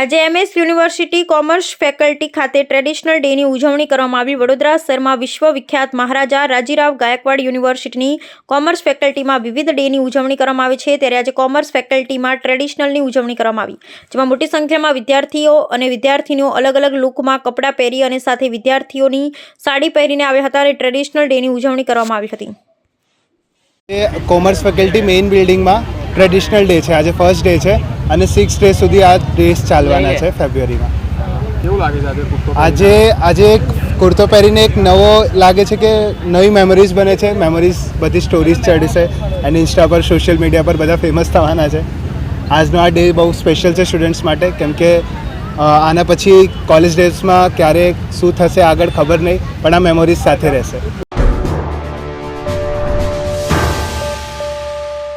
આજે MS university commerce faculty ખાતે traditional ડેની ઉજવણી કરવામાં આવી। વડોદરા શહેરમાં વિશ્વવિખ્યાત મહારાજા રાજીરાવ ગાયકવાડ યુનિવર્સિટીની કોમર્સ ફેકલ્ટીમાં વિવિધ ડેની ઉજવણી કરવામાં આવે છે, ત્યારે આજે કોમર્સ ફેકલ્ટીમાં ટ્રેડિશનલની ઉજવણી કરવામાં આવી, જેમાં મોટી સંખ્યામાં વિદ્યાર્થીઓ અને વિદ્યાર્થીનીઓ અલગ અલગ લુકમાં કપડાં પહેરી અને સાથે વિદ્યાર્થીઓની સાડી પહેરીને આવ્યા હતા અને ટ્રેડિશનલ ડેની ઉજવણી કરવામાં આવી હતી। કોમર્સ ફેકલ્ટી મેઇન બિલ્ડિંગમાં ટ્રેડિશનલ ડે છે। આજે ફર્સ્ટ ડે છે અને 6 ડે સુધી આ ડેઝ ચાલવાના છે ફેબ્રુઆરીમાં। કેવું લાગે છે આજે એક કુર્તો પહેરીને એક નવો લાગે છે કે નવી મેમરીઝ બને છે, બધી સ્ટોરીઝ ચડશે અને ઇન્સ્ટા પર સોશિયલ મીડિયા પર બધા ફેમસ થવાના છે। આજનો આ ડે બહુ સ્પેશિયલ છે સ્ટુડન્ટ્સ માટે, કેમ કે આના પછી કોલેજ ડેઝમાં ક્યારે શું થશે આગળ ખબર નહીં, પણ આ મેમરીઝ સાથે રહેશે।